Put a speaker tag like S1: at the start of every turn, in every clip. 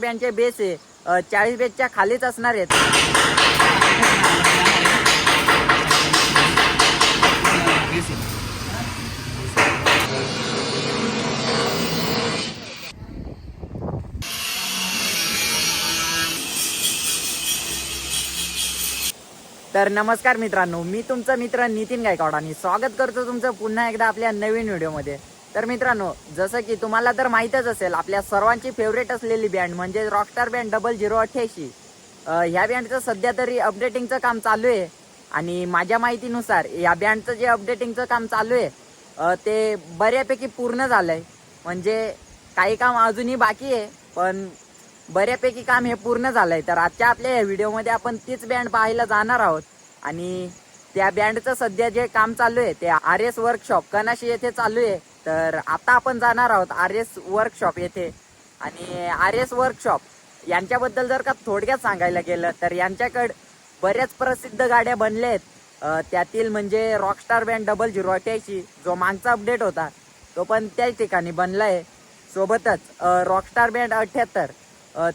S1: बँडचे base आहे 40 बेसच्या खालीच असणार आहेत. तर नमस्कार मित्रांनो, मी तुमचा मित्र नितीन गायकवाड आणि स्वागत करतो तुमचं पुन्हा एकदा आपल्या नवीन व्हिडिओमध्ये. तर मित्रांनो, जसं की तुम्हाला तर माहीतच असेल, आपल्या सर्वांची फेवरेट असलेली बँड म्हणजे रॉकस्टार बँड 0088. ह्या बँडचं सध्या तरी अपडेटिंगचं काम चालू आहे आणि माझ्या माहितीनुसार या बँडचं जे अपडेटिंगचं काम चालू आहे ते बऱ्यापैकी पूर्ण झालं आहे. म्हणजे काही काम अजूनही बाकी आहे, पण बऱ्यापैकी काम हे पूर्ण झालंय. तर आजच्या आपल्या या व्हिडिओमध्ये आपण तीच बँड पाहायला जाणार आहोत आणि त्या बँडचं सध्या जे काम चालू आहे ते RS वर्कशॉप कनाशी येथे चालू आहे. तर आता आपण जाणार आहोत RS वर्कशॉप येथे. आणि RS वर्कशॉप यांच्याबद्दल जर का थोडक्यात सांगायला गेलं तर यांच्याकडे बऱ्याच प्रसिद्ध गाड्या बनल्या आहेत. त्यातील म्हणजे रॉकस्टार बँड 0088 जो मागचा अपडेट होता तो पण त्याच ठिकाणी बनलाय. सोबतच रॉकस्टार बँड 78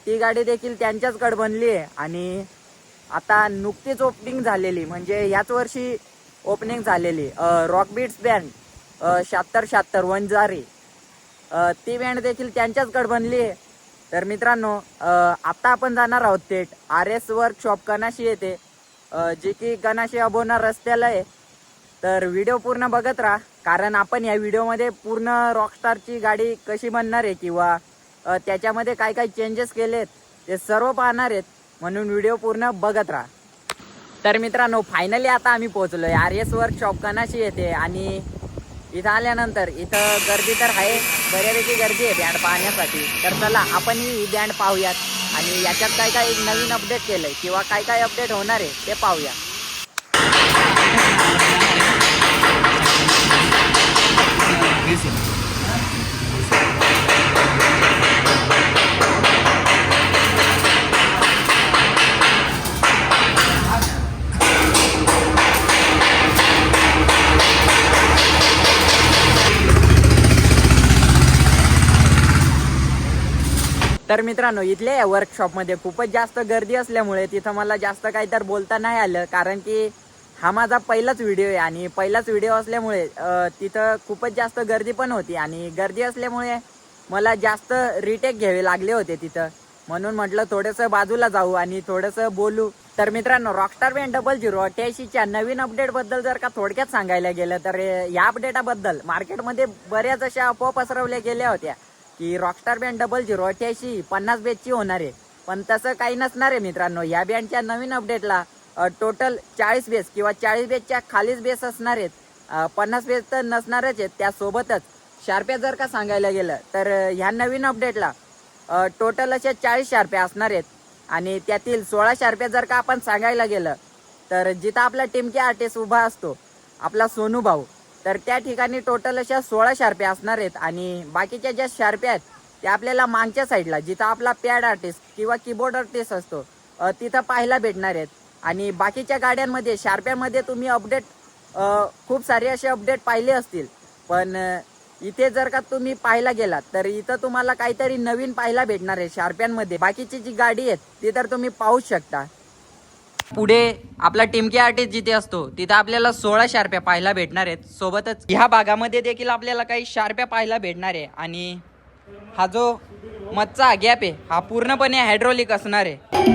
S1: ती गाडी देखील त्यांच्याचकडे बनली आहे. आणि आता नुकतीच ओपनिंग झालेली म्हणजे ह्याच वर्षी ओपनिंग झालेली रॉकबीट्स बँड 7676 वंजारी ती बँड देखील त्यांच्याचकडे बनली आहे. तर मित्रांनो, आता आपण जाणार आहोत थेट RS वर्कशॉप कनाशी येथे, जी की कनाशी अबोना रस्त्याला आहे. तर व्हिडिओ पूर्ण बघत राहा, कारण आपण या व्हिडिओमध्ये पूर्ण रॉकस्टारची गाडी कशी बनणार आहे किंवा त्याच्यामध्ये काय काय चेंजेस केलेत ते सर्व पाहणार आहेत, म्हणून व्हिडिओ पूर्ण बघत राहा. तर मित्रांनो, फायनली आता आम्ही पोहोचलोय RS वर्कशॉप कनाशी येथे. आणि इथं आल्यानंतर इथं गर्दी तर आहे, बऱ्यापैकी गर्दी आहे बँड पाहण्यासाठी. तर चला आपण ही बँड पाहूयात आणि याच्यात काय काय नवीन अपडेट केलंय किंवा काय काय अपडेट होणार आहे ते पाहूया. तर मित्रांनो, इथल्या या वर्कशॉपमध्ये खूपच जास्त गर्दी असल्यामुळे तिथं मला जास्त काही तर बोलता नाही आलं, कारण की हा माझा पहिलाच व्हिडिओ आहे आणि पहिलाच व्हिडिओ असल्यामुळे तिथं खूपच जास्त गर्दी पण होती. आणि गर्दी असल्यामुळे मला जास्त रिटेक घ्यावे लागले होते तिथं, म्हणून म्हटलं थोडंसं बाजूला जाऊ आणि थोडंसं बोलू. तर मित्रांनो, रॉकस्टार बँड 0088च्या नवीन अपडेटबद्दल जर का थोडक्यात सांगायला गेलं तर या अपडेटाबद्दल मार्केटमध्ये बऱ्याच अशा अफवा पसरवल्या गेल्या होत्या की रॉकस्टार बँड 0088 50 बेसची होणार आहे, पण तसं काही नसणार आहे मित्रांनो. या बँडच्या नवीन अपडेटला टोटल 40 बेस किंवा 40 बेसच्या खालीच बेस असणार आहेत. 50 बेस तर नसणारच आहेत. त्यासोबतच शार्प्या जर का सांगायला गेलं तर ह्या नवीन अपडेटला टोटल अशा 40 शार्प्या असणार आहेत. आणि त्यातील 16 शार्प्या जर का आपण सांगायला गेलं तर जिथं आपला टिमकी आर्टिस्ट उभा असतो आपला सोनू भाऊ, तर त्या ठिकाणी टोटल अशा 16 शार्प्या असणार आहेत. आणि बाकीच्या ज्या शार्प्या आहेत त्या आपल्याला मागच्या साईडला जिथं आपला पॅड आर्टिस्ट किंवा कीबोर्ड आर्टिस्ट असतो तिथं पाहायला भेटणार आहेत. आणि बाकीच्या गाड्यांमध्ये शार्प्यामध्ये तुम्ही अपडेट खूप सारे असे अपडेट पाहिले असतील, पण इथे जर का तुम्ही पाहायला गेलात तर इथं तुम्हाला काहीतरी नवीन पाहायला भेटणार आहे शार्प्यांमध्ये. बाकीची जी गाडी आहेत ती तर तुम्ही पाहू शकता. पुढे आपला टिमकी आर्टिस्ट जिथे असतो तिथं आपल्याला 16 शार्प्या पाहायला भेटणार आहेत. सोबतच ह्या भागामध्ये देखील आपल्याला काही शार्प्या पाहायला भेटणार आहे. आणि हा जो मधचा गॅप आहे हा पूर्णपणे हायड्रोलिक असणार आहे.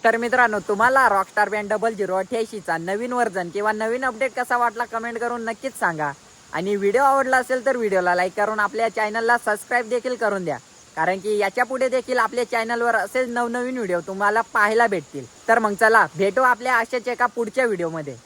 S1: तर मित्रांनो, तुम्हाला रॉकस्टार बँड 0088 चा नवीन वर्जन किंवा नवीन अपडेट कसा वाटला कमेंट करून नक्कीच सांगा. आणि व्हिडिओ आवडला असेल तर व्हिडिओला लाईक करून आपल्या चॅनलला सबस्क्राईब देखील करून द्या, कारण की याच्या पुढे देखील आपल्या चॅनलवर असेच नवनवीन व्हिडिओ तुम्हाला पाहायला भेटतील. तर मग चला भेटू आपल्या अशाच एका पुढच्या व्हिडिओमध्ये.